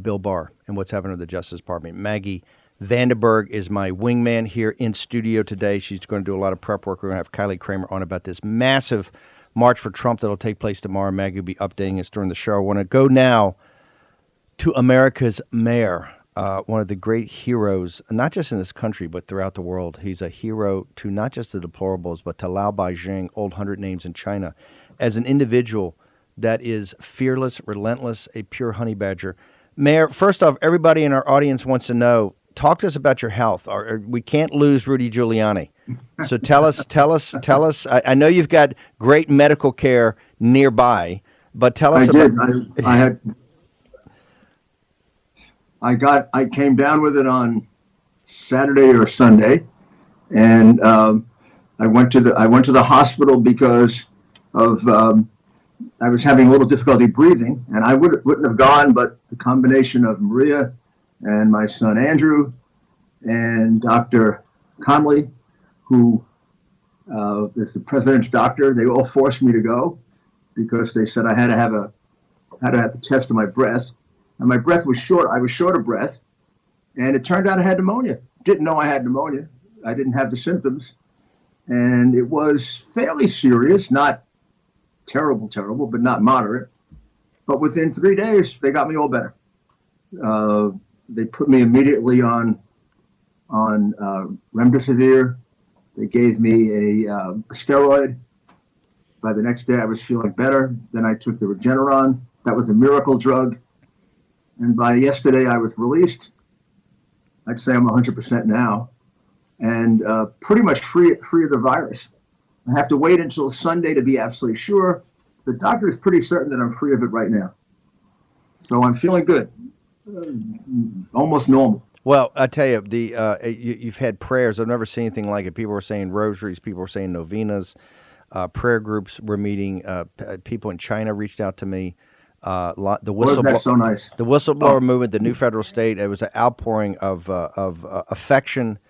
Bill Barr and what's happening with the Justice Department. Maggie VandenBerghe is my wingman here in studio today. She's going to do a lot of prep work. We're going to have Kylie Kramer on about this massive March for Trump that will take place tomorrow. Maggie will be updating us during the show. I want to go now to America's mayor, one of the great heroes, not just in this country, but throughout the world. He's a hero to not just the deplorables, but to Lao Beijing, old 100 names in China, as an individual that is fearless, relentless, a pure honey badger. Mayor, first off, everybody in our audience wants to know, talk to us about your health. We can't lose Rudy Giuliani. So tell us. I know you've got great medical care nearby, but tell us I came down with it on Saturday or Sunday, and I went to the hospital because of I was having a little difficulty breathing, and I wouldn't have gone, but the combination of Maria and my son Andrew and Dr. Conley, who is the president's doctor, they all forced me to go because they said I had to have a test of my breath, and my breath was short. I was short of breath, and it turned out I had pneumonia. Didn't know I had pneumonia. I didn't have the symptoms, and it was fairly serious, not terrible, but not moderate. But within 3 days, they got me all better. They put me immediately on remdesivir. They gave me a steroid. By the next day, I was feeling better. Then I took the Regeneron. That was a miracle drug. And by yesterday, I was released. I'd say I'm 100% now, and pretty much free of the virus. I have to wait until Sunday to be absolutely sure. The doctor is pretty certain that I'm free of it right now. So I'm feeling good, almost normal. Well, I tell you, you've had prayers. I've never seen anything like it. People were saying rosaries. People were saying novenas. Prayer groups were meeting. People in China reached out to me. That's so nice. The whistleblower movement, the new federal state. It was an outpouring of affection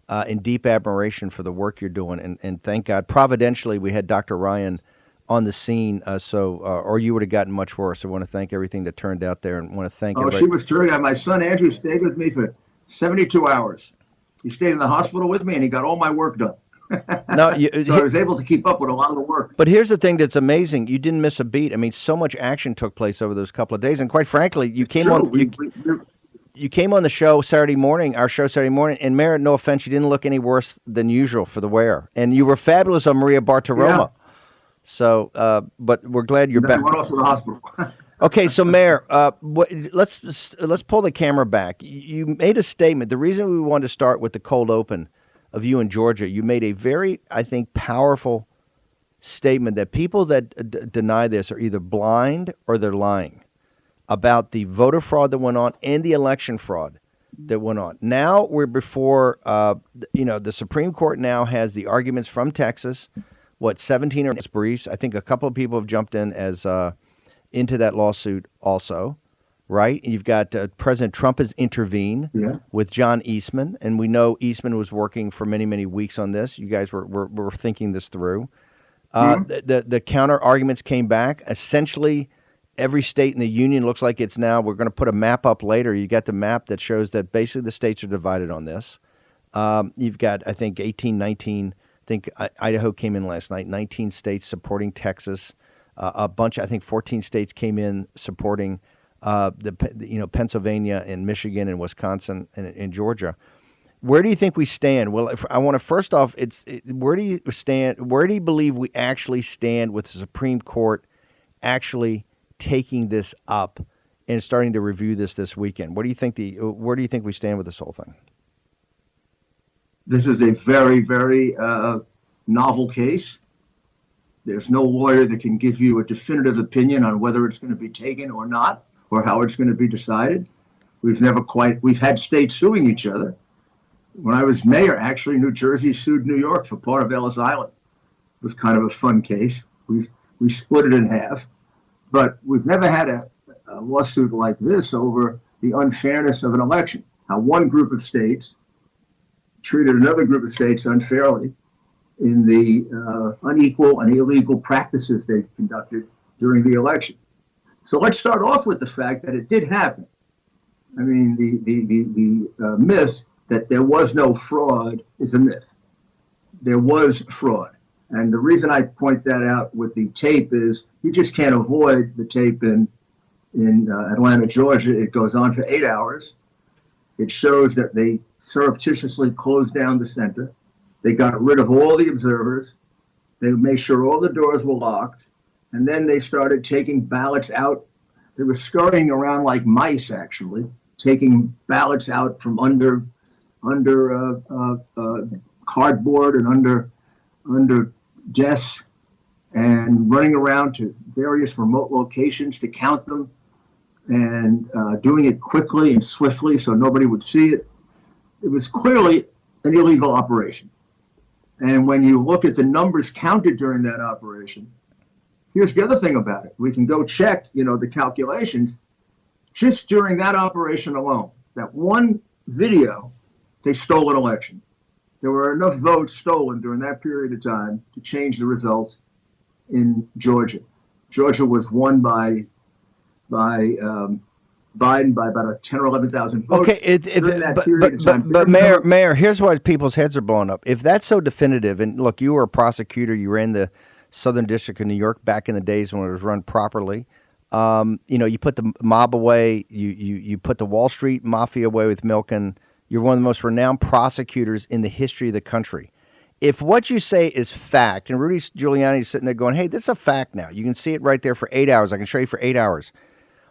and deep admiration for the work you're doing. And thank God, providentially, we had Dr. Ryan on the scene. Or you would have gotten much worse. I want to thank everything that turned out there, and want to thank. She was terrific. My son Andrew stayed with me for 72 hours. He stayed in the hospital with me, and he got all my work done. So I was able to keep up with a lot of the work. But here's the thing that's amazing. You didn't miss a beat. I mean, so much action took place over those couple of days. And quite frankly, you came on you came on the show Saturday morning, our show Saturday morning, and Mayor, no offense, you didn't look any worse than usual for the wear. And you were fabulous on Maria Bartiromo. Yeah. So, but we're glad you're back. I went off to the hospital. Okay, so Mayor, let's pull the camera back. You made a statement. The reason we wanted to start with the cold open of you in Georgia, you made a very, I think, powerful statement that people that deny this are either blind or they're lying about the voter fraud that went on and the election fraud that went on. Now we're before, the Supreme Court now has the arguments from Texas, 17 or briefs. I think a couple of people have jumped in as into that lawsuit also. Right? You've got President Trump has intervened with John Eastman, and we know Eastman was working for many, many weeks on this. You guys were thinking this through. The counter arguments came back. Essentially, every state in the union looks like it's now. We're going to put a map up later. You got the map that shows that basically the states are divided on this. You've got, I think, 18, 19. I think Idaho came in last night. 19 states supporting Texas. A bunch. I think 14 states came in supporting. Pennsylvania and Michigan and Wisconsin and Georgia. Where do you think we stand? Well, I want to first off, where do you stand? Where do you believe we actually stand with the Supreme Court actually taking this up and starting to review this weekend? Where do you think we stand with this whole thing? This is a very, very novel case. There's no lawyer that can give you a definitive opinion on whether it's going to be taken or not, or how it's going to be decided. We've had states suing each other. When I was mayor, actually, New Jersey sued New York for part of Ellis Island. It was kind of a fun case. We split it in half. But we've never had a lawsuit like this over the unfairness of an election. How one group of states treated another group of states unfairly in the unequal and illegal practices they conducted during the election. So let's start off with the fact that it did happen. I mean, the myth that there was no fraud is a myth. There was fraud. And the reason I point that out with the tape is you just can't avoid the tape in Atlanta, Georgia. It goes on for 8 hours. It shows that they surreptitiously closed down the center. They got rid of all the observers. They made sure all the doors were locked. And then they started taking ballots out. They were scurrying around like mice, actually, taking ballots out from under cardboard and under desks and running around to various remote locations to count them and doing it quickly and swiftly so nobody would see it. It was clearly an illegal operation. And when you look at the numbers counted during that operation, here's the other thing about it. We can go check, the calculations. Just during that operation alone, that one video, they stole an election. There were enough votes stolen during that period of time to change the results in Georgia. Georgia was won by Biden by about 10 or 11,000 votes. Okay, but Mayor, here's why people's heads are blowing up. If that's so definitive, and look, you were a prosecutor, you ran the Southern District of New York back in the days when it was run properly. You put the mob away, you put the Wall Street mafia away with Milken. You're one of the most renowned prosecutors in the history of the country. If what you say is fact, and Rudy Giuliani is sitting there going, hey, this is a fact now. You can see it right there for 8 hours. I can show you for 8 hours.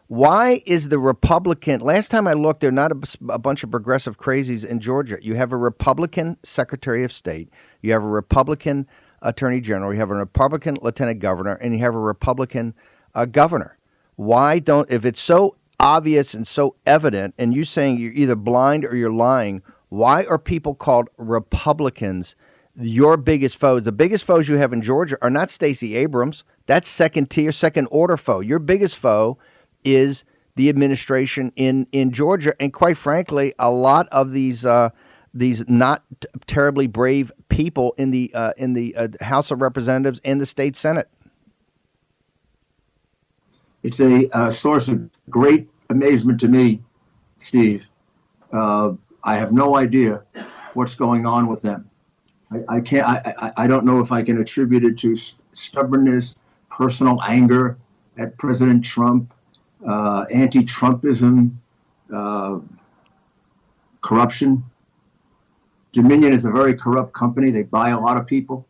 Why is the Republican, last time I looked, they're not a bunch of progressive crazies in Georgia. You have a Republican Secretary of State. You have a Republican Attorney General. You have a Republican Lieutenant Governor. And you have a Republican governor. Why don't, if it's so obvious and so evident, and you saying you're either blind or you're lying, why are people called Republicans your biggest foes? The biggest foes you have in Georgia are not Stacey Abrams. That's second tier, second order foe. Your biggest foe is the administration in Georgia. And quite frankly, a lot of these not terribly brave people in the House of Representatives and the state Senate. It's a source of great amazement to me, Steve. I have no idea what's going on with them. I can't. I don't know if I can attribute it to stubbornness, personal anger at President Trump, anti-Trumpism, corruption. Dominion is a very corrupt company. They buy a lot of people.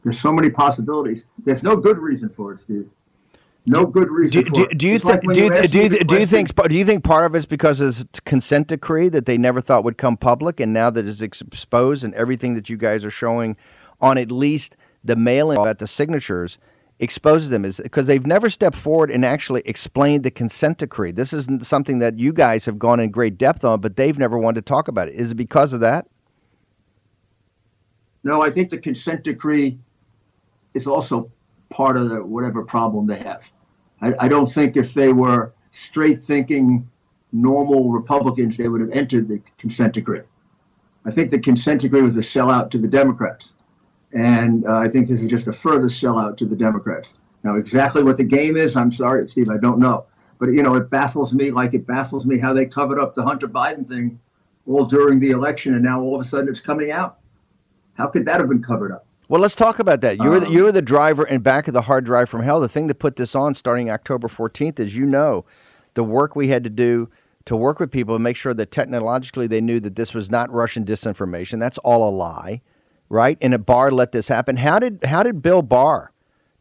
There's so many possibilities. There's no good reason for it, Steve. No good reason for it. Do you think part of it's because of this consent decree that they never thought would come public, and now that it's exposed and everything that you guys are showing on at least the mail-in at the signatures exposes them, is because they've never stepped forward and actually explained the consent decree. This isn't something that you guys have gone in great depth on, but they've never wanted to talk about it. Is it because of that? No, I think the consent decree is also part of whatever problem they have. I don't think if they were straight-thinking, normal Republicans, they would have entered the consent decree. I think the consent decree was a sellout to the Democrats. And I think this is just a further sellout to the Democrats. Now, exactly what the game is, I'm sorry, Steve, I don't know. But, it baffles me like it baffles me how they covered up the Hunter Biden thing all during the election, and now all of a sudden it's coming out. How could that have been covered up? Well, let's talk about that. You were the driver and back of the hard drive from hell. The thing that put this on starting October 14th is, the work we had to do to work with people and make sure that technologically they knew that this was not Russian disinformation. That's all a lie, right? And Barr let this happen. How did Bill Barr,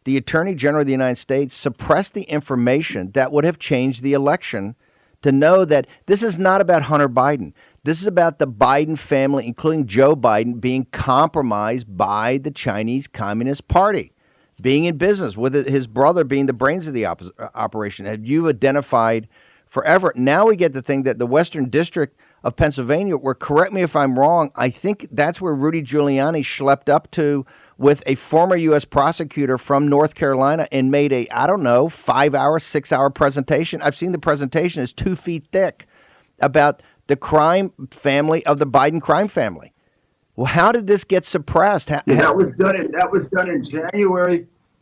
the Attorney General of the United States, suppress the information that would have changed the election to know that this is not about Hunter Biden? This is about the Biden family, including Joe Biden, being compromised by the Chinese Communist Party, being in business with his brother being the brains of the operation. Have you identified forever? Now we get the thing that the Western District of Pennsylvania, where, correct me if I'm wrong, I think that's where Rudy Giuliani schlepped up to with a former U.S. prosecutor from North Carolina and made a, 5-hour, 6-hour presentation. I've seen the presentation is 2 feet thick about the crime family of the Biden crime family. Well, how did this get suppressed? That was done in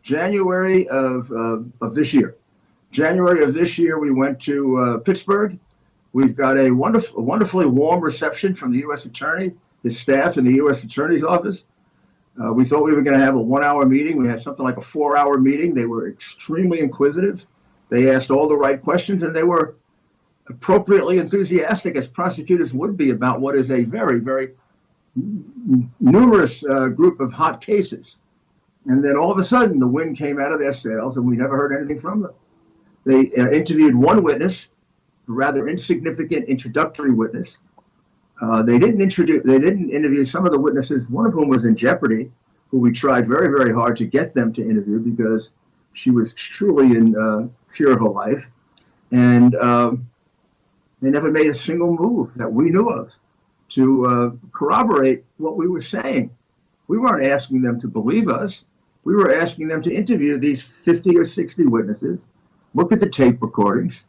January of this year. January of this year, we went to Pittsburgh. We've got a wonderfully warm reception from the U.S. Attorney, his staff in the U.S. Attorney's office. We thought we were going to have a 1-hour meeting. We had something like a 4-hour meeting. They were extremely inquisitive. They asked all the right questions, and they were appropriately enthusiastic, as prosecutors would be, about what is a very, very numerous group of hot cases. And then all of a sudden, the wind came out of their sails, and we never heard anything from them. They interviewed one witness, a rather insignificant introductory witness. They didn't interview some of the witnesses, one of whom was in jeopardy, who we tried very, very hard to get them to interview because she was truly in fear of her life. And they never made a single move that we knew of to corroborate what we were saying. We weren't asking them to believe us. We were asking them to interview these 50 or 60 witnesses, look at the tape recordings,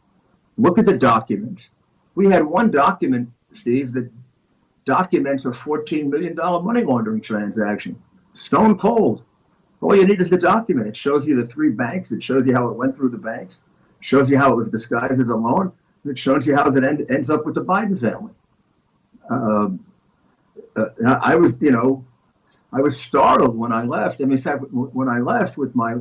look at the documents. We had one document, Steve, that documents a $14 million money laundering transaction. Stone cold. All you need is the document. It shows you the 3 banks. It shows you how it went through the banks. It shows you how it was disguised as a loan. It shows you how it ends up with the Biden family. I was startled when I left. I mean, in fact, when I left with my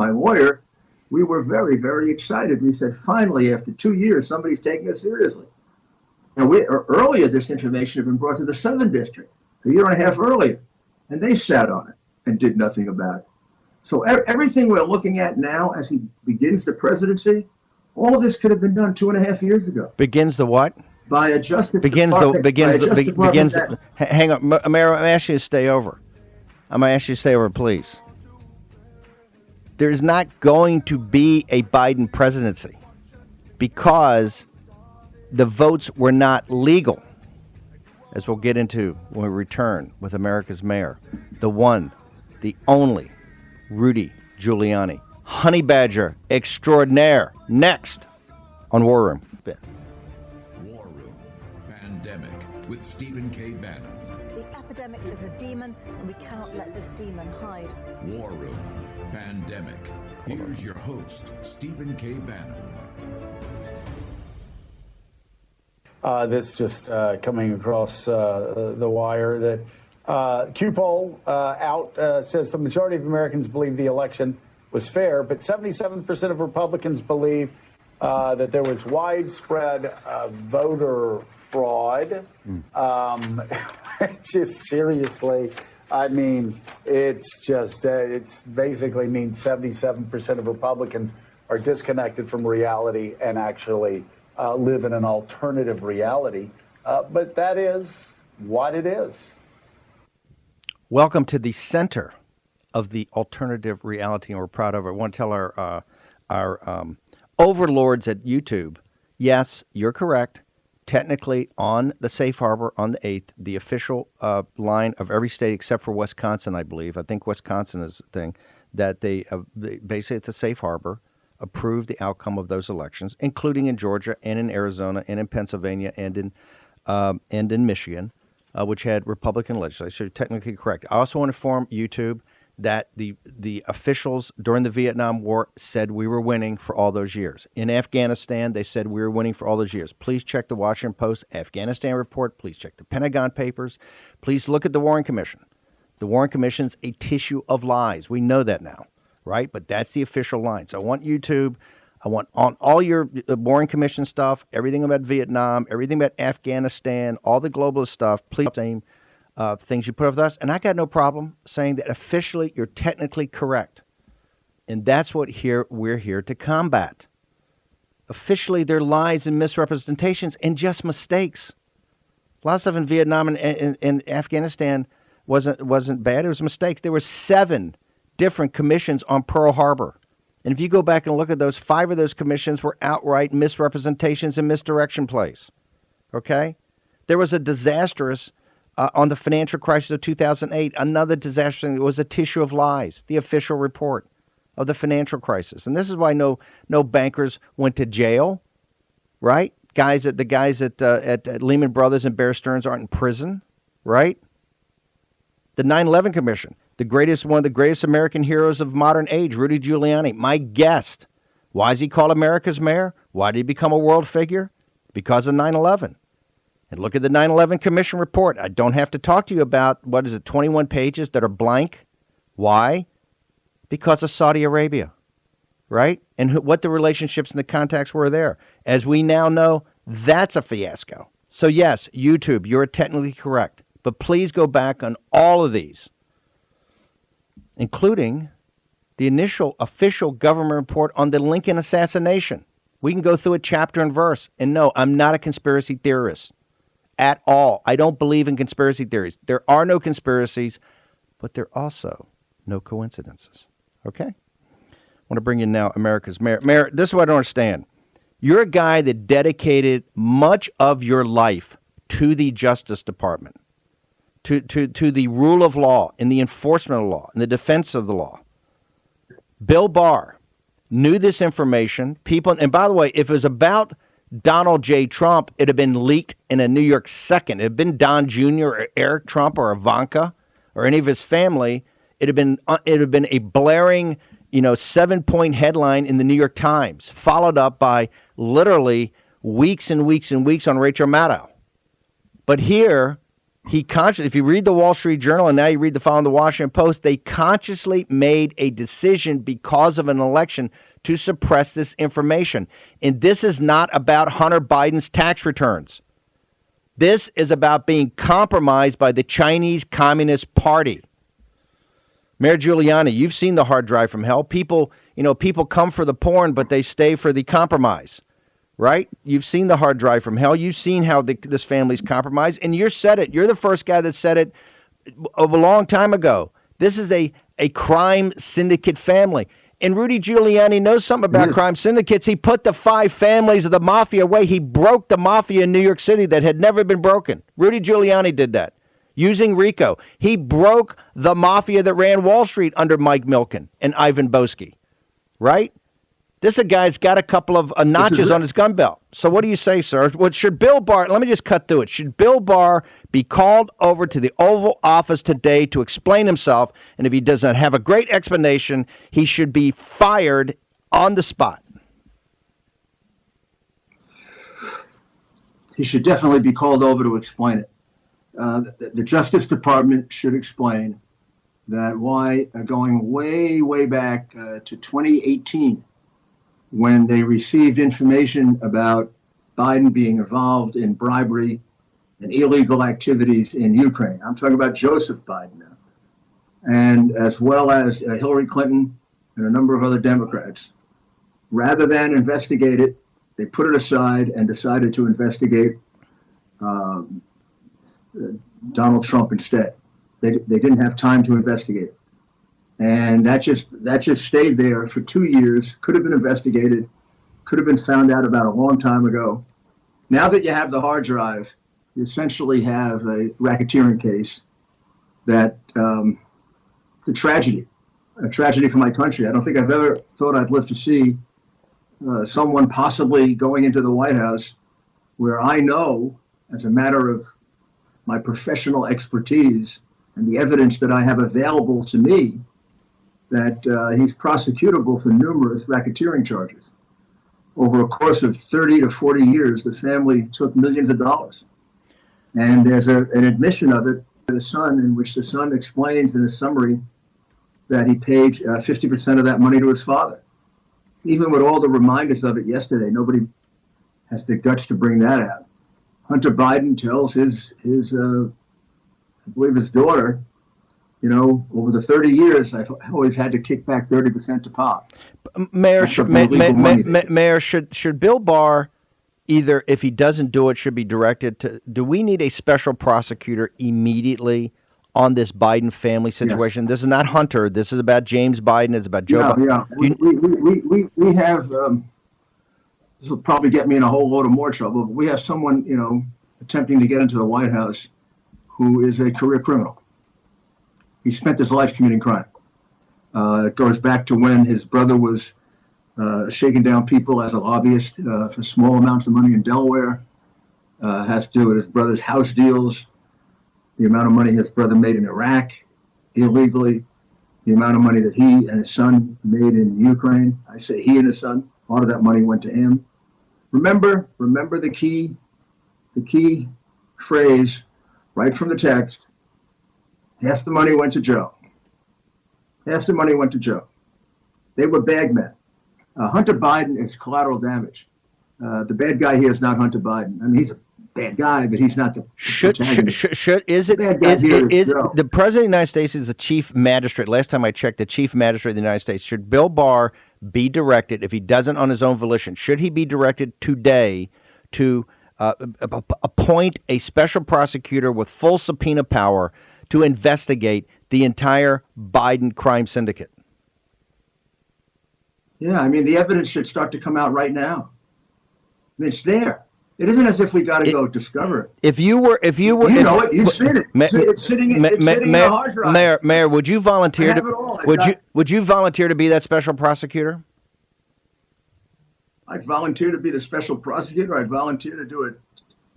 lawyer, we were very, very excited. We said, finally, after 2 years, somebody's taking us seriously. And earlier, this information had been brought to the 7th District, a year and a half earlier, and they sat on it and did nothing about it. So everything we're looking at now as he begins the presidency, all of this could have been done 2.5 years ago. Begins the what? By a Justice begins Department. Hang on, Mayor, I'm going to ask you to stay over. I'm going to ask you to stay over, please. There's not going to be a Biden presidency because the votes were not legal, as we'll get into when we return with America's mayor, the one, the only, Rudy Giuliani, honey badger extraordinaire. Next on War Room. War Room, Pandemic with Stephen K. Bannon. The epidemic is a demon, and we cannot let this demon hide. War Room, Pandemic. Here's your host, Stephen K. Bannon. This just coming across the wire that Q poll out says the majority of Americans believe the election was fair, but 77% of Republicans believe that there was widespread voter fraud. Just seriously, I mean, it's basically means 77% of Republicans are disconnected from reality and actually live in an alternative reality. But that is what it is. Welcome to the center of the alternative reality, and we're proud of it. I want to tell our overlords at YouTube, yes, you're correct. Technically, on the safe harbor on the 8th, the official line of every state except for Wisconsin, I believe. I think Wisconsin is the thing that they basically at the safe harbor approved the outcome of those elections, including in Georgia and in Arizona and in Pennsylvania and in Michigan, which had Republican legislature. So technically correct. I also want to inform YouTube that the officials during the Vietnam War said we were winning for all those years. In Afghanistan, they said we were winning for all those years. Please check the Washington Post Afghanistan report. Please check the Pentagon Papers. Please look at the Warren Commission. The Warren Commission's a tissue of lies. We know that now, right? But that's the official line. So I want YouTube, I want on all your Warren Commission stuff, everything about Vietnam, everything about Afghanistan, all the globalist stuff, please same things you put up with us. And I got no problem saying that officially you're technically correct. And that's what we're here to combat. Officially, they're lies and misrepresentations and just mistakes. A lot of stuff in Vietnam and Afghanistan wasn't bad. It was mistakes. There were 7 different commissions on Pearl Harbor. And if you go back and look at those, 5 of those commissions were outright misrepresentations and misdirection plays. Okay? There was a disastrous, on the financial crisis of 2008, another disaster. It was a tissue of lies, the official report of the financial crisis. And this is why no bankers went to jail, right? The guys at Lehman Brothers and Bear Stearns aren't in prison, right? The 9/11 Commission, one of the greatest American heroes of modern age, Rudy Giuliani, my guest Why is he called America's mayor? Why did he become a world figure? Because of 9/11. And look at the 9/11 Commission report. I don't have to talk to you about, 21 pages that are blank. Why? Because of Saudi Arabia, right? And what the relationships and the contacts were there. As we now know, that's a fiasco. So yes, YouTube, you're technically correct. But please go back on all of these, including the initial official government report on the Lincoln assassination. We can go through it chapter and verse. And no, I'm not a conspiracy theorist at all. I don't believe in conspiracy theories. There are no conspiracies, but there are also no coincidences. Okay? I want to bring in now America's mayor. Mayor, this is what I don't understand. You're a guy that dedicated much of your life to the Justice Department, to the rule of law and the enforcement of law and the defense of the law. Bill Barr knew this information. People, and by the way, if it was about Donald J. Trump, it'd have been leaked in a New York second. It'd been Don Jr. or Eric Trump or Ivanka or any of his family. It'd have been a blaring, 7-point headline in the New York Times, followed up by literally weeks and weeks and weeks on Rachel Maddow. But here, if you read the Wall Street Journal and now you read the following the Washington Post, they consciously made a decision because of an election to suppress this information. And this is not about Hunter Biden's tax returns. This is about being compromised by the Chinese Communist Party. Mayor Giuliani, you've seen the hard drive from hell. People come for the porn, but they stay for the compromise, right? You've seen the hard drive from hell. You've seen how this family's compromised, and you said it. You're the first guy that said it a long time ago. This is a crime syndicate family. And Rudy Giuliani knows something about crime syndicates. He put the 5 families of the mafia away. He broke the mafia in New York City that had never been broken. Rudy Giuliani did that using RICO. He broke the mafia that ran Wall Street under Mike Milken and Ivan Boesky, right? This is a guy's got a couple of notches on his gun belt. So what do you say, sir? Should Bill Barr, let me just cut through it. Should Bill Barr be called over to the Oval Office today to explain himself? And if he doesn't have a great explanation, he should be fired on the spot. He should definitely be called over to explain it. The Justice Department should explain that why, going way, way back to 2018, when they received information about Biden being involved in bribery and illegal activities in Ukraine. I'm talking about Joseph Biden now. And as well as Hillary Clinton and a number of other Democrats. Rather than investigate it, they put it aside and decided to investigate Donald Trump instead. They didn't have time to investigate it. And that just stayed there for 2 years, could have been investigated, could have been found out about a long time ago. Now that you have the hard drive, you essentially have a racketeering case that it's a tragedy for my country. I don't think I've ever thought I'd live to see someone possibly going into the White House where I know, as a matter of my professional expertise and the evidence that I have available to me, that he's prosecutable for numerous racketeering charges. Over a course of 30 to 40 years, the family took millions of dollars. And there's an admission of it to the son, in which the son explains in a summary that he paid 50% of that money to his father. Even with all the reminders of it yesterday, nobody has the guts to bring that out. Hunter Biden tells his I believe his daughter, over the 30 years, I've always had to kick back 30% to Pop. Mayor, should Bill Barr, either if he doesn't do it, should be directed to, do we need a special prosecutor immediately on this Biden family situation? Yes. This is not Hunter. This is about James Biden. It's about Joe Biden. Yeah, we have, this will probably get me in a whole load of more trouble, but we have someone, attempting to get into the White House who is a career criminal. He spent his life committing crime. It goes back to when his brother was shaking down people as a lobbyist for small amounts of money in Delaware. Has to do with his brother's house deals, the amount of money his brother made in Iraq illegally, the amount of money that he and his son made in Ukraine. I say he and his son. lot of that money went to him. Remember the key phrase right from the text. Half the money went to Joe. Half the money went to Joe. They were bag men. Hunter Biden is collateral damage. The bad guy here is not Hunter Biden. I mean, he's a bad guy, but he's not the the president of the United States is the chief magistrate. Last time I checked, the chief magistrate of the United States. Should Bill Barr be directed, if he doesn't on his own volition, should he be directed today to appoint a special prosecutor with full subpoena power to investigate the entire Biden crime syndicate? Yeah, I mean, the evidence should start to come out right now. I mean, it's there. It isn't as if we got to go discover it. If you were, you've seen it. It's sitting in a hard drive. Mayor, would you volunteer would you volunteer to be that special prosecutor? I'd volunteer to be the special prosecutor. I'd volunteer to do a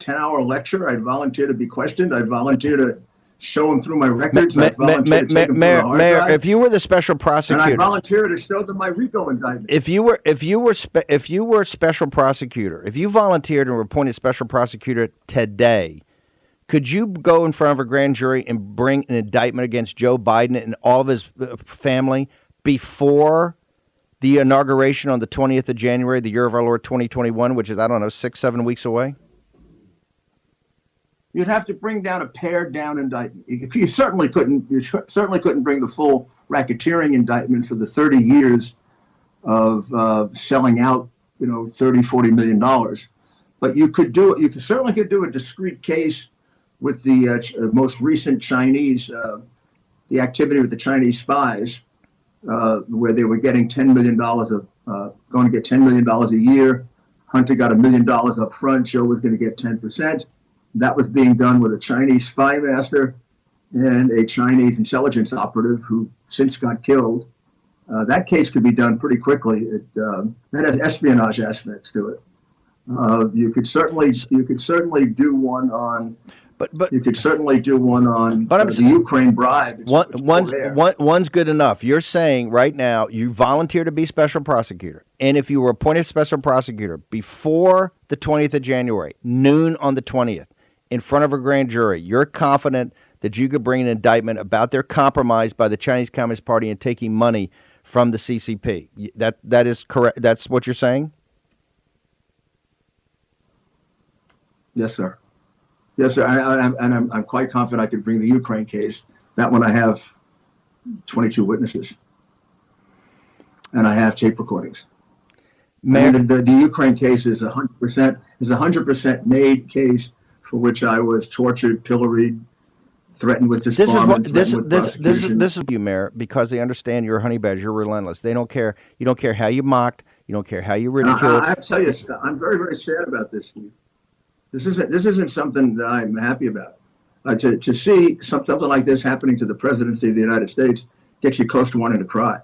10-hour lecture. I'd volunteer to be questioned. I'd volunteer to show them through my records. I'd volunteer to take them through the hard drive. If you were the special prosecutor, and I volunteer to show them my RICO indictment. If you were special prosecutor, if you volunteered and were appointed special prosecutor today, could you go in front of a grand jury and bring an indictment against Joe Biden and all of his family before the inauguration on the 20th of January, the year of our Lord 2021, which is, 6-7 weeks away? You'd have to bring down a pared down indictment. You certainly couldn't bring the full racketeering indictment for the 30 years of selling out, $30-40 million. But you could do it. You certainly could do a discrete case with the most recent Chinese, the activity with the Chinese spies, where they were getting $10 million going to get $10 million a year. Hunter got $1 million up front. Joe was going to get 10%. That was being done with a Chinese spy master and a Chinese intelligence operative who since got killed. That case could be done pretty quickly. That has espionage aspects to it. You could certainly do one on. You could certainly do one on the Ukraine bribe. One's good enough. You're saying right now you volunteer to be special prosecutor, and if you were appointed special prosecutor before the 20th of January, noon on the 20th, in front of a grand jury, you're confident that you could bring an indictment about their compromise by the Chinese Communist Party and taking money from the CCP. That is correct. That's what you're saying? Yes, sir. Yes, sir. I'm quite confident I could bring the Ukraine case. That one I have 22 witnesses, and I have tape recordings. The Ukraine case is 100% made case for which I was tortured, pilloried, threatened with disbarment. This is you, Mayor, because they understand you're a honey badger. You're relentless. They don't care. You don't care how you mocked. You don't care how you ridiculed. I tell you, I'm very, very sad about this, Steve. This isn't something that I'm happy about. To see something like this happening to the presidency of the United States gets you close to wanting to cry.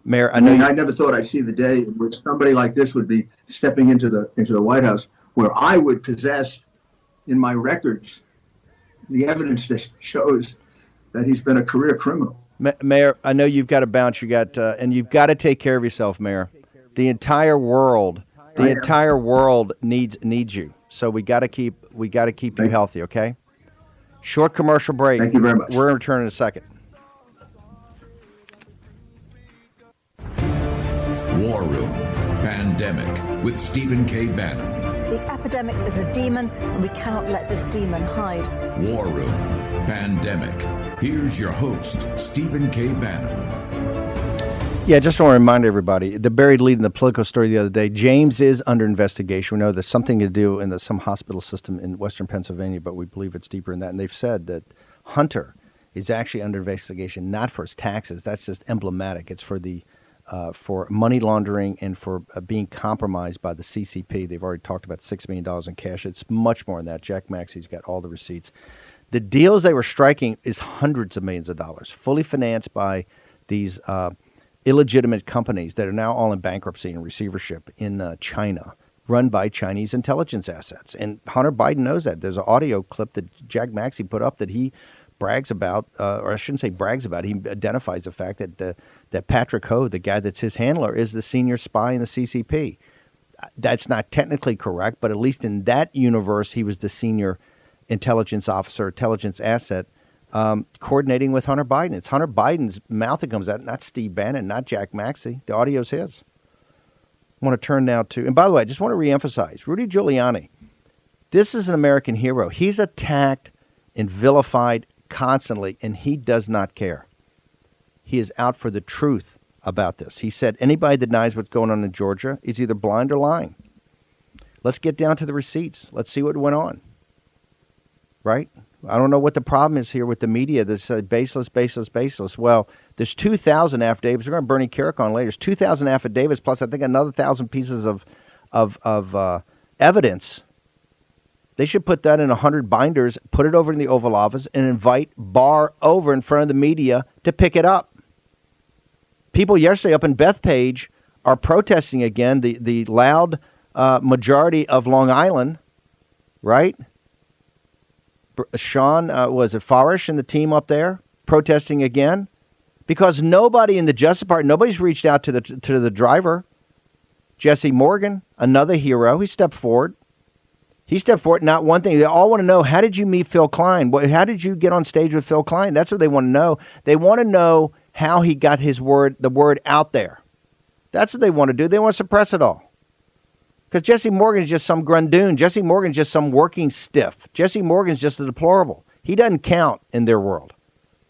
Mayor, I never thought I'd see the day in which somebody like this would be stepping into the White House, where I would possess in my records the evidence that shows that he's been a career criminal. Mayor, I know you've got to bounce. And you've got to take care of yourself, Mayor. The entire world needs you. So we got to keep you healthy. Okay. Short commercial break. Thank you very much. We're going to return in a second. War Room Pandemic with Stephen K. Bannon. The epidemic is a demon, and we cannot let this demon hide. War Room Pandemic. Here's your host, Stephen K. Bannon. Yeah, just want to remind everybody, the buried lead in the Politico story the other day, James is under investigation. We know there's something to do in some hospital system in western Pennsylvania, but we believe it's deeper than that. And they've said that Hunter is actually under investigation, not for his taxes. That's just emblematic. It's for money laundering and for being compromised by the CCP. They've already talked about $6 million in cash. It's much more than that. Jack Maxey's got all the receipts. The deals they were striking is hundreds of millions of dollars, fully financed by these illegitimate companies that are now all in bankruptcy and receivership in China, run by Chinese intelligence assets. And Hunter Biden knows that. There's an audio clip that Jack Maxey put up that he brags about, or I shouldn't say brags about, he identifies the fact that Patrick Ho, the guy that's his handler, is the senior spy in the CCP. That's not technically correct, but at least in that universe, he was the senior intelligence officer, intelligence asset, coordinating with Hunter Biden. It's Hunter Biden's mouth that comes out, not Steve Bannon, not Jack Maxey. The audio's his. I want to turn now to, and by the way, I just want to reemphasize, Rudy Giuliani. This is an American hero. He's attacked and vilified constantly, and he does not care. He is out for the truth about this. He said anybody that denies what's going on in Georgia is either blind or lying. Let's get down to the receipts. Let's see what went on. Right? I don't know what the problem is here with the media that's baseless. Well, there's 2,000 affidavits. We're going to Bernie Carrick on later. There's 2,000 affidavits plus I think another 1,000 pieces of evidence. They should put that in 100 binders, put it over in the Oval Office, and invite Barr over in front of the media to pick it up. People yesterday up in Bethpage are protesting again, the loud majority of Long Island, right? Sean, was it Farish and the team up there protesting again? Because nobody in the Justice Department, nobody's reached out to the driver. Jesse Morgan, another hero, he stepped forward. Not one thing. They all want to know, how did you meet Phil Klein? How did you get on stage with Phil Klein? That's what they want to know. They want to know how he got the word out there. That's what they want to do. They want to suppress it all. Because Jesse Morgan is just some grundoon. Jesse Morgan is just some working stiff. Jesse Morgan is just a deplorable. He doesn't count in their world.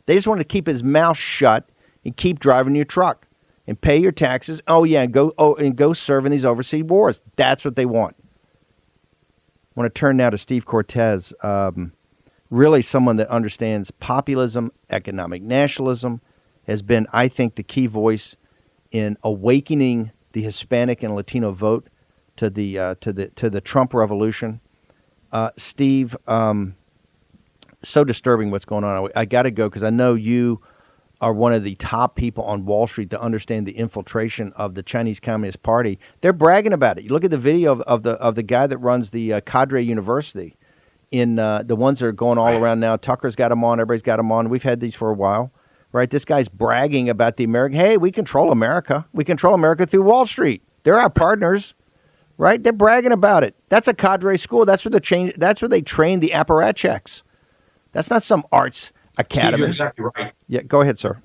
They just want to keep his mouth shut and keep driving your truck and pay your taxes. And go serve in these overseas wars. That's what they want. I want to turn now to Steve Cortes, really someone that understands populism, economic nationalism, has been, I think, the key voice in awakening the Hispanic and Latino vote to the Trump revolution. Steve, so disturbing what's going on. I got to go because I know you are one of the top people on Wall Street to understand the infiltration of the Chinese Communist Party. They're bragging about it. You look at the video of the guy that runs the Cadre University. In the ones that are going all around now. Tucker's got them on. Everybody's got them on. We've had these for a while, right? This guy's bragging about the American. Hey, we control America. We control America through Wall Street. They're our partners, right? They're bragging about it. That's a cadre school. That's where they train the apparatchiks. That's not some arts academy. Steve, you're exactly right. Yeah, go ahead, sir.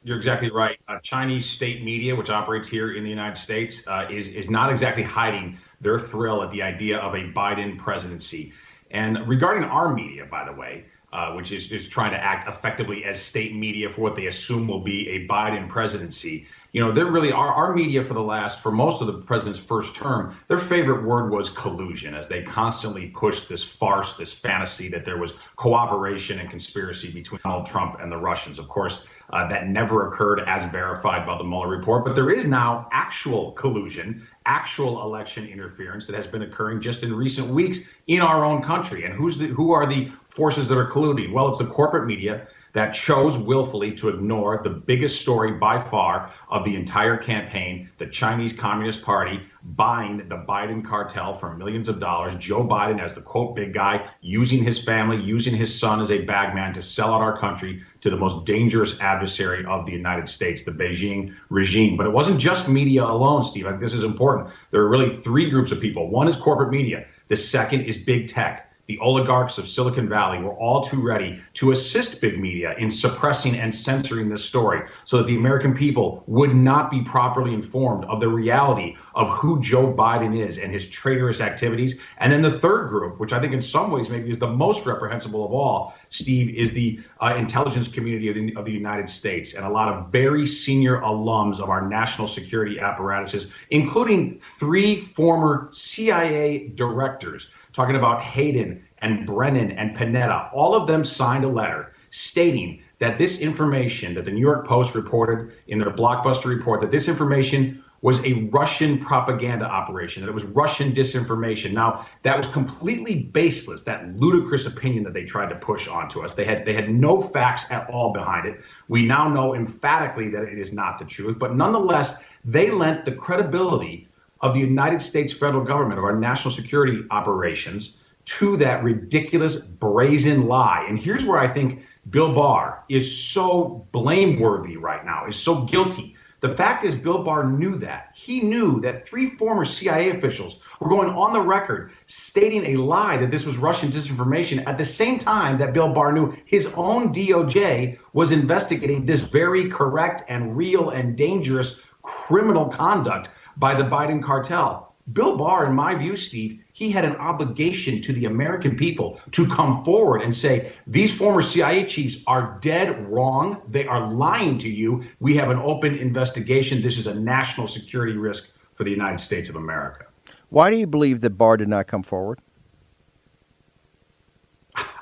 You're exactly right. Chinese state media, which operates here in the United States, is not exactly hiding their thrill at the idea of a Biden presidency. And regarding our media, by the way, which is trying to act effectively as state media for what they assume will be a Biden presidency, they're really our media for most of the president's first term, their favorite word was collusion, as they constantly pushed this farce, this fantasy that there was cooperation and conspiracy between Donald Trump and the Russians. Of course, that never occurred as verified by the Mueller report, but there is now actual collusion, actual election interference that has been occurring just in recent weeks in our own country. And who are the forces that are colluding? Well, it's the corporate media that chose willfully to ignore the biggest story by far of the entire campaign, the Chinese Communist Party buying the Biden cartel for millions of dollars, Joe Biden as the, quote, big guy, using his family, using his son as a bagman to sell out our country to the most dangerous adversary of the United States, the Beijing regime. But it wasn't just media alone, Steve. I think this is important. There are really three groups of people. One is corporate media. The second is big tech. The oligarchs of Silicon Valley were all too ready to assist big media in suppressing and censoring this story so that the American people would not be properly informed of the reality of who Joe Biden is and his traitorous activities. And then the third group, which I think in some ways maybe is the most reprehensible of all, Steve, is the intelligence community of the United States and a lot of very senior alums of our national security apparatuses, including 3 former CIA directors, talking about Hayden and Brennan and Panetta. All of them signed a letter stating that this information that the New York Post reported in their blockbuster report, that this information was a Russian propaganda operation, that it was Russian disinformation. Now, that was completely baseless, that ludicrous opinion that they tried to push onto us. They had no facts at all behind it. We now know emphatically that it is not the truth, but nonetheless, they lent the credibility of the United States federal government, of our national security operations, to that ridiculous, brazen lie. And here's where I think Bill Barr is so blameworthy right now, is so guilty. The fact is, Bill Barr knew that. He knew that 3 former CIA officials were going on the record stating a lie that this was Russian disinformation at the same time that Bill Barr knew his own DOJ was investigating this very correct and real and dangerous criminal conduct by the Biden cartel. Bill Barr, in my view, Steve, he had an obligation to the American people to come forward and say, these former CIA chiefs are dead wrong. They are lying to you. We have an open investigation. This is a national security risk for the United States of America. Why do you believe that Barr did not come forward?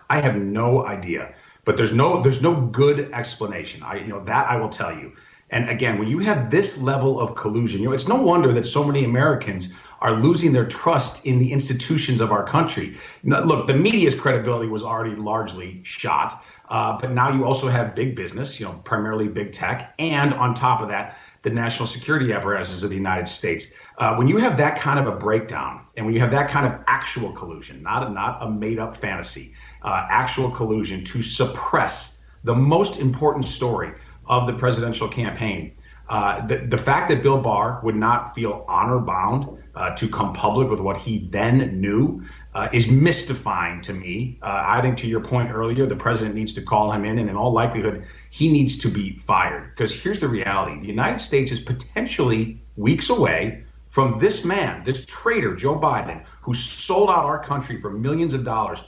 I have no idea, but there's no good explanation. That I will tell you. And again, when you have this level of collusion, it's no wonder that so many Americans are losing their trust in the institutions of our country. Now, look, the media's credibility was already largely shot, but now you also have big business, primarily big tech, and on top of that, the national security apparatuses of the United States. When you have that kind of a breakdown, and when you have that kind of actual collusion, not a made-up fantasy, actual collusion to suppress the most important story of the presidential campaign, the fact that Bill Barr would not feel honor bound to come public with what he then knew is mystifying to me. I think, to your point earlier, the president needs to call him in, and in all likelihood, he needs to be fired. Because here's the reality. The United States is potentially weeks away from this man, this traitor, Joe Biden, who sold out our country for millions of dollars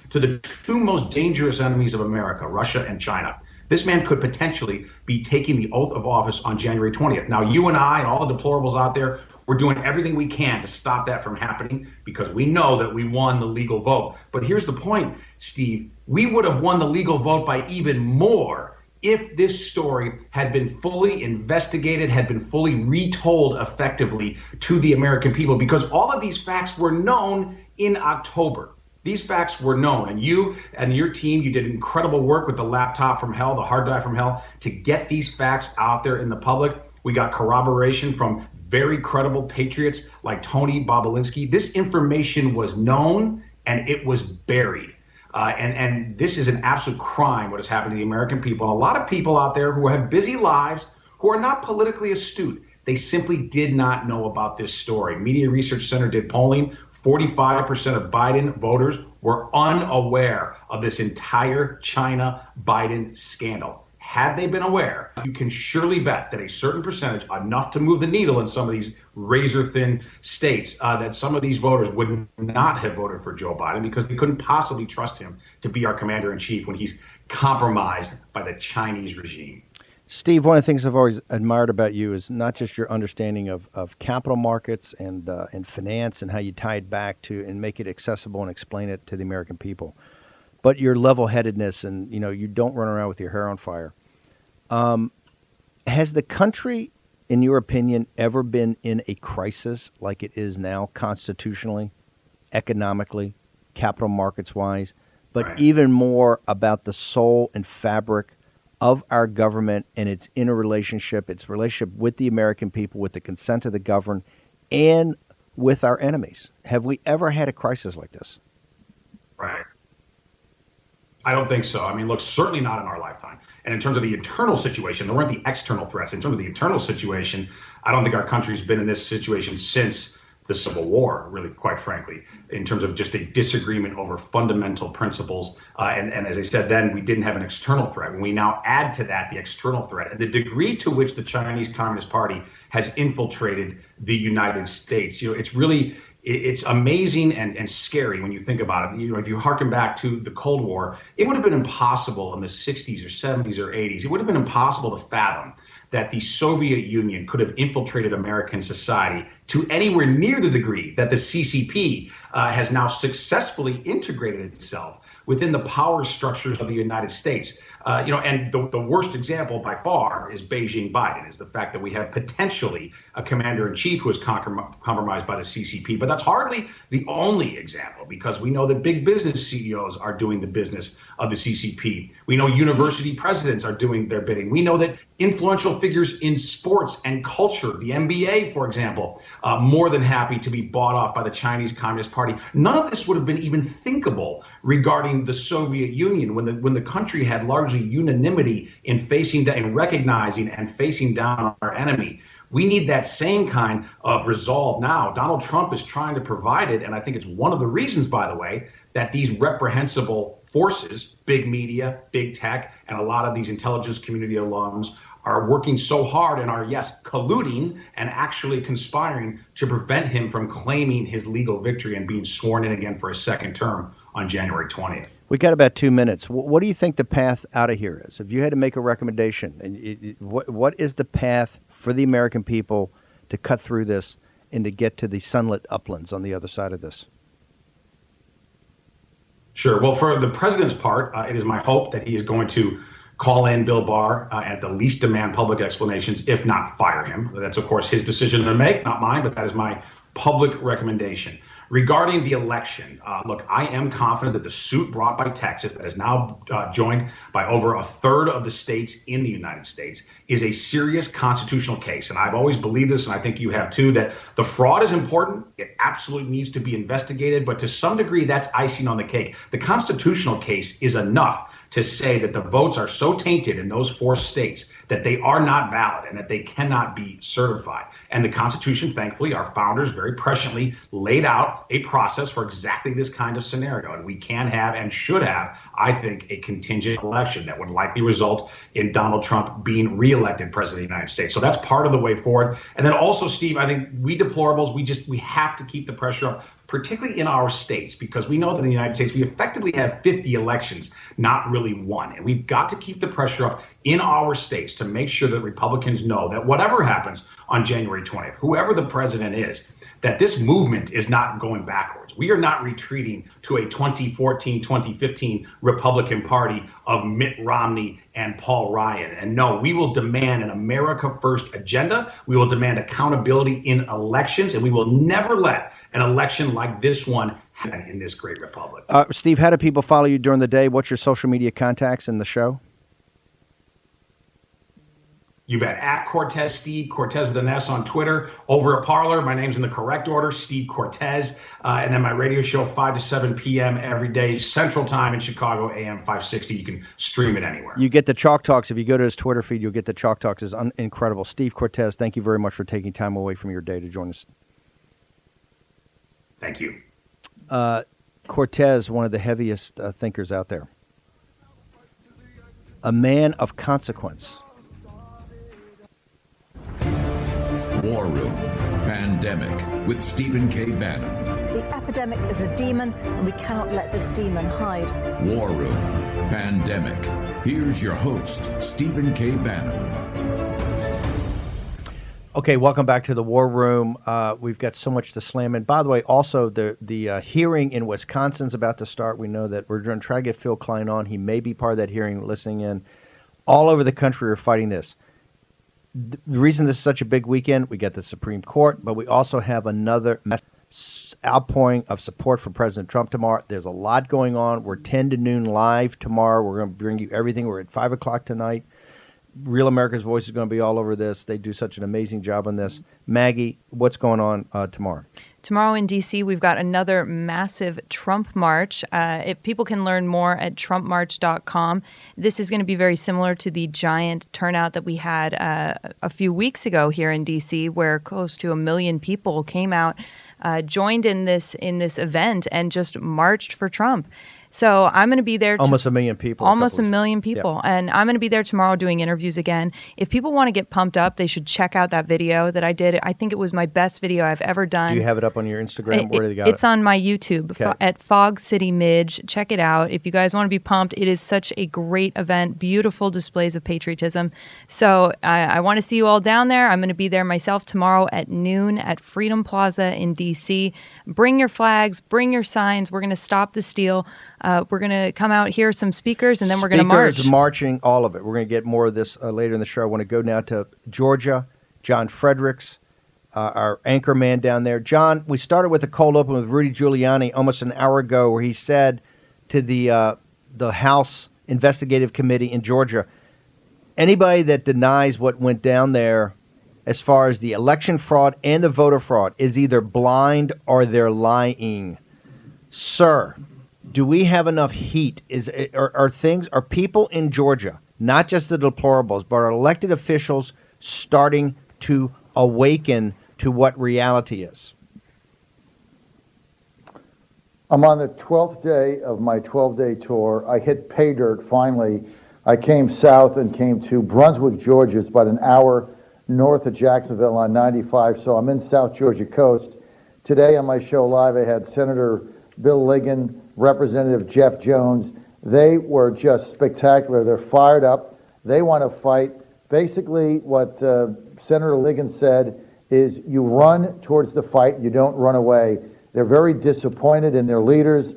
to the 2 most dangerous enemies of America, Russia and China. This man could potentially be taking the oath of office on January 20th. Now, you and I and all the deplorables out there, we're doing everything we can to stop that from happening because we know that we won the legal vote. But here's the point, Steve. We would have won the legal vote by even more if this story had been fully investigated, had been fully retold effectively to the American people, because all of these facts were known in October. These facts were known, and you and your team, you did incredible work with the laptop from hell, the hard drive from hell, to get these facts out there in the public. We got corroboration from very credible patriots like Tony Bobulinski. This information was known, and it was buried. And this is an absolute crime, what has happened to the American people. And a lot of people out there who have busy lives, who are not politically astute, they simply did not know about this story. Media Research Center did polling. 45% of Biden voters were unaware of this entire China-Biden scandal. Had they been aware, you can surely bet that a certain percentage, enough to move the needle in some of these razor-thin states, that some of these voters would not have voted for Joe Biden because they couldn't possibly trust him to be our commander-in-chief when he's compromised by the Chinese regime. Steve, one of the things I've always admired about you is not just your understanding of capital markets and finance and how you tie it back to and make it accessible and explain it to the American people, but your level-headedness and, you don't run around with your hair on fire. Has the country, in your opinion, ever been in a crisis like it is now constitutionally, economically, capital markets-wise, but Right. even more about the soul and fabric of our government and its interrelationship, its relationship with the American people, with the consent of the governed, and with our enemies? Have we ever had a crisis like this? Right. I don't think so. I mean, look, certainly not in our lifetime. And in terms of the internal situation, there weren't the external threats. In terms of the internal situation, I don't think our country's been in this situation since the Civil War, really, quite frankly, in terms of just a disagreement over fundamental principles. And as I said then, we didn't have an external threat. When we now add to that the external threat and the degree to which the Chinese Communist Party has infiltrated the United States, it's amazing and scary when you think about it. If you harken back to the Cold War, it would have been impossible in the 60s or 70s or 80s. It would have been impossible to fathom that the Soviet Union could have infiltrated American society to anywhere near the degree that the CCP has now successfully integrated itself within the power structures of the United States. And the worst example by far is Beijing Biden, is the fact that we have potentially a commander-in-chief who is compromised by the CCP. But that's hardly the only example, because we know that big business CEOs are doing the business of the CCP. We know university presidents are doing their bidding. We know that influential figures in sports and culture, the NBA, for example, more than happy to be bought off by the Chinese Communist Party. None of this would have been even thinkable regarding the Soviet Union when the country had largely largely unanimity in in recognizing and facing down our enemy. We need that same kind of resolve now. Donald Trump is trying to provide it, and I think it's one of the reasons, by the way, that these reprehensible forces, big media, big tech, and a lot of these intelligence community alums are working so hard and are, yes, colluding and actually conspiring to prevent him from claiming his legal victory and being sworn in again for a second term on January 20th. We got about 2 minutes. What do you think the path out of here is? If you had to make a recommendation, and what is the path for the American people to cut through this and to get to the sunlit uplands on the other side of this? Sure. Well, for the president's part, it is my hope that he is going to call in Bill Barr and at the least demand public explanations, if not fire him. That's, of course, his decision to make, not mine, but that is my public recommendation. Regarding the election, look, I am confident that the suit brought by Texas that is now joined by over a third of the states in the United States is a serious constitutional case. And I've always believed this, and I think you have too, that the fraud is important. It absolutely needs to be investigated. But to some degree, that's icing on the cake. The constitutional case is enough to say that the votes are so tainted in those 4 states that they are not valid and that they cannot be certified. And the Constitution, thankfully, our founders very presciently laid out a process for exactly this kind of scenario. And we can have and should have, I think, a contingent election that would likely result in Donald Trump being reelected president of the United States. So that's part of the way forward. And then also, Steve, I think we deplorables, we have to keep the pressure up, particularly in our states, because we know that in the United States, we effectively have 50 elections, not really one. And we've got to keep the pressure up in our states to make sure that Republicans know that whatever happens on January 20th, whoever the president is, that this movement is not going backwards. We are not retreating to a 2014, 2015 Republican Party of Mitt Romney and Paul Ryan. And no, we will demand an America First agenda. We will demand accountability in elections, and we will never let an election like this one happen in this great republic. Steve, how do people follow you during the day? What's your social media contacts in the show? You bet. At Cortes Steve, Cortes with an S on Twitter. Over at Parler, my name's in the correct order, Steve Cortes. And then my radio show, 5 to 7 p.m. every day, Central Time in Chicago, AM 560. You can stream it anywhere. You get the Chalk Talks. If you go to his Twitter feed, you'll get the Chalk Talks. It's incredible. Steve Cortes, thank you very much for taking time away from your day to join us. Thank you. Cortes, one of the heaviest thinkers out there. A man of consequence. War Room Pandemic with Stephen K. Bannon. The epidemic is a demon, and we cannot let this demon hide. War Room Pandemic. Here's your host, Stephen K. Bannon. Okay, welcome back to the War Room. We've got so much to slam in. By the way, also the hearing in Wisconsin's about to start. We know that we're going to try to get Phil Klein on. He may be part of that hearing, listening in. All over the country are fighting this. The reason this is such a big weekend, we got the Supreme Court, but we also have another outpouring of support for President Trump tomorrow. There's a lot going on. We're 10 to noon live tomorrow. We're going to bring you everything. We're at 5 o'clock tonight. Real America's Voice is going to be all over this. They do such an amazing job on this. Maggie, what's going on tomorrow? Tomorrow in D.C., we've got another massive Trump march. If people can learn more at trumpmarch.com. This is going to be very similar to the giant turnout that we had a few weeks ago here in D.C., where close to 1 million people came out, joined in this event, and just marched for Trump. So I'm going to be there. Almost 1 million people. Almost 1 million people. Yeah. And I'm going to be there tomorrow doing interviews again. If people want to get pumped up, they should check out that video that I did. I think it was my best video I've ever done. Do you have it up on your Instagram? Where do you got it? It's on my YouTube at Fog City Midge. Check it out. If you guys want to be pumped, it is such a great event. Beautiful displays of patriotism. So I want to see you all down there. I'm going to be there myself tomorrow at noon at Freedom Plaza in D.C. Bring your flags. Bring your signs. We're going to stop the steal. We're going to come out, hear some speakers, and then we're going to march. Speakers marching, all of it. We're going to get more of this later in the show. I want to go now to Georgia. John Fredericks, our anchor man down there. John, we started with a cold open with Rudy Giuliani almost an hour ago, where he said to the House Investigative Committee in Georgia, anybody that denies what went down there as far as the election fraud and the voter fraud is either blind or they're lying. Sir, Do we have enough heat? Are people in Georgia, not just the deplorables, but our elected officials starting to awaken to what reality is? I'm on the 12th day of my 12-day tour. I hit pay dirt finally. I came south and came to Brunswick, Georgia. It's about an hour north of Jacksonville on 95, so I'm in South Georgia coast. Today on my show live, I had Senator Bill Ligon, Representative Jeff Jones. They were just spectacular. They're fired up. They want to fight. Basically, what Senator Ligon said is you run towards the fight, you don't run away. They're very disappointed in their leaders.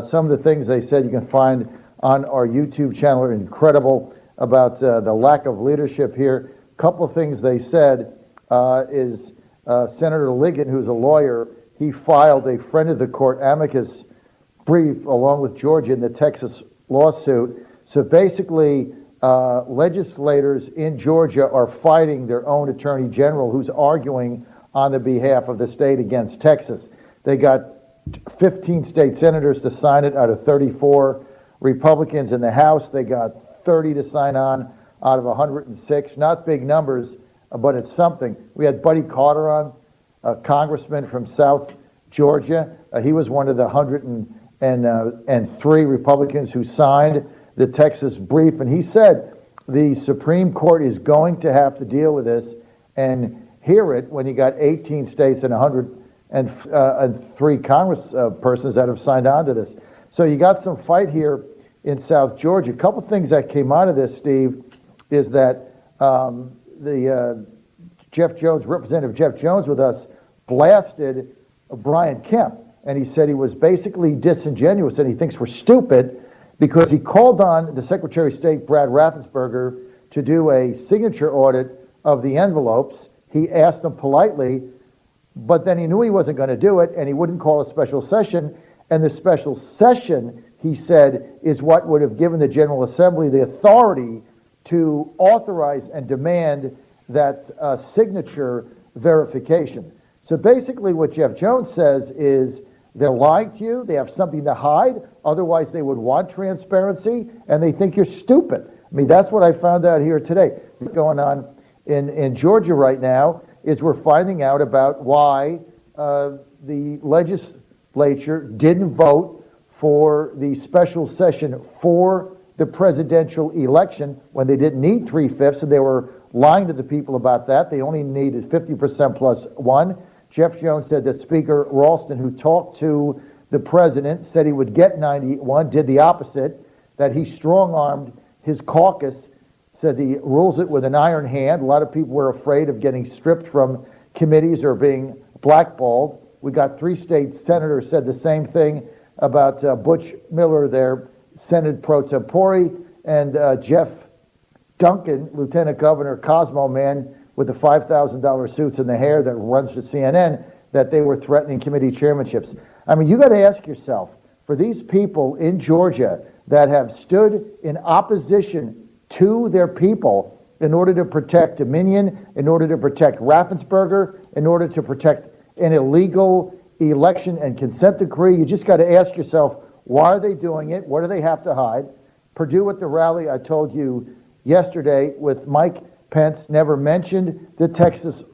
Some of the things they said you can find on our YouTube channel are incredible about the lack of leadership here. A couple of things they said is Senator Ligon, who's a lawyer, he filed a friend of the court amicus brief along with Georgia in the Texas lawsuit. So basically, legislators in Georgia are fighting their own attorney general who's arguing on the behalf of the state against Texas. They got 15 state senators to sign it out of 34 Republicans in the House. They got 30 to sign on out of 106. Not big numbers, but it's something. We had Buddy Carter on, a congressman from South Georgia. He was one of the 103 Republicans who signed the Texas brief, and he said the Supreme Court is going to have to deal with this and hear it when you got 18 states and 103 Congress persons that have signed on to this. So you got some fight here in South Georgia. A couple things that came out of this, Steve, is that Jeff Jones, Representative Jeff Jones with us, blasted Brian Kemp. And he said he was basically disingenuous and he thinks we're stupid because he called on the Secretary of State, Brad Raffensperger, to do a signature audit of the envelopes. He asked him politely, but then he knew he wasn't going to do it and he wouldn't call a special session. And the special session, he said, is what would have given the General Assembly the authority to authorize and demand that signature verification. So basically what Jeff Jones says is they're lying to you, they have something to hide, otherwise they would want transparency, and they think you're stupid. I mean, that's what I found out here today. What's going on in Georgia right now is we're finding out about why the legislature didn't vote for the special session for the presidential election when they didn't need 3/5, and they were lying to the people about that. They only needed 50% plus one. Jeff Jones said that Speaker Ralston, who talked to the president, said he would get 91, did the opposite, that he strong-armed his caucus, said he rules it with an iron hand. A lot of people were afraid of getting stripped from committees or being blackballed. We got 3 state senators said the same thing about Butch Miller, their Senate pro tempore, and Jeff Duncan, Lieutenant Governor Cosmo man with the $5,000 suits and the hair that runs for CNN, that they were threatening committee chairmanships. I mean, you got to ask yourself, for these people in Georgia that have stood in opposition to their people in order to protect Dominion, in order to protect Raffensperger, in order to protect an illegal election and consent decree, you just got to ask yourself, why are they doing it? What do they have to hide? Purdue at the rally, I told you yesterday with Mike Pence, never mentioned the Texas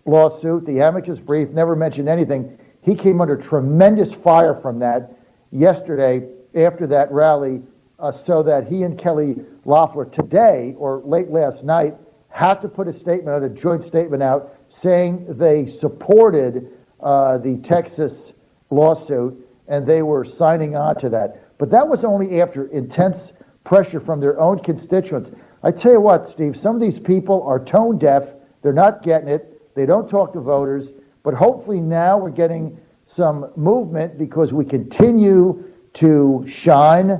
lawsuit, the amicus brief, never mentioned anything. He came under tremendous fire from that yesterday after that rally, so that he and Kelly Loeffler today, or late last night, had to put a statement out, a joint statement out, saying they supported the Texas lawsuit and they were signing on to that. But that was only after intense pressure from their own constituents. I tell you what, Steve, some of these people are tone deaf. They're not getting it. They don't talk to voters. But hopefully now we're getting some movement because we continue to shine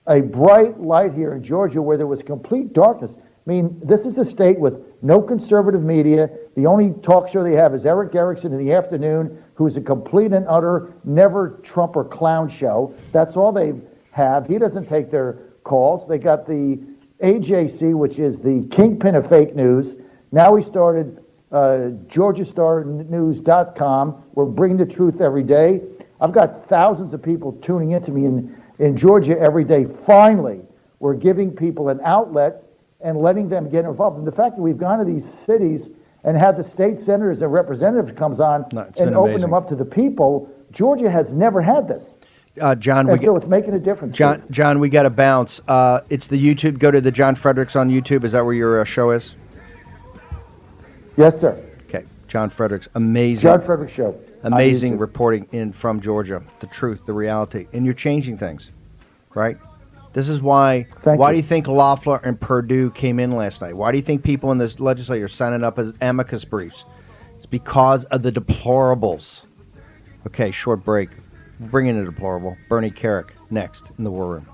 a bright light here in Georgia where there was complete darkness. I mean, this is a state with no conservative media. The only talk show they have is Eric Erickson in the afternoon, who's a complete and utter never Trump or clown show. That's all they have. He doesn't take their calls. They got the AJC, which is the kingpin of fake news. Now we started GeorgiaStarNews.com. We're bringing the truth every day. I've got thousands of people tuning into me in Georgia every day. Finally, we're giving people an outlet and letting them get involved. And the fact that we've gone to these cities and had the state senators and representatives comes on and open them up to the people, Georgia has never had this. John, so it's making a difference. John, we got to bounce. It's the YouTube. Go to the John Fredericks on YouTube. Is that where your show is? Yes, sir. Okay, John Fredericks, amazing. John Fredericks Show. Amazing reporting in from Georgia, the truth, the reality, and you're changing things, right? This is why. Why do you think Loeffler and Perdue came in last night? Why do you think people in this legislature are signing up as amicus briefs? It's because of the deplorables. Okay, short break. Bring in a deplorable. Bernie Carrick next in the War Room.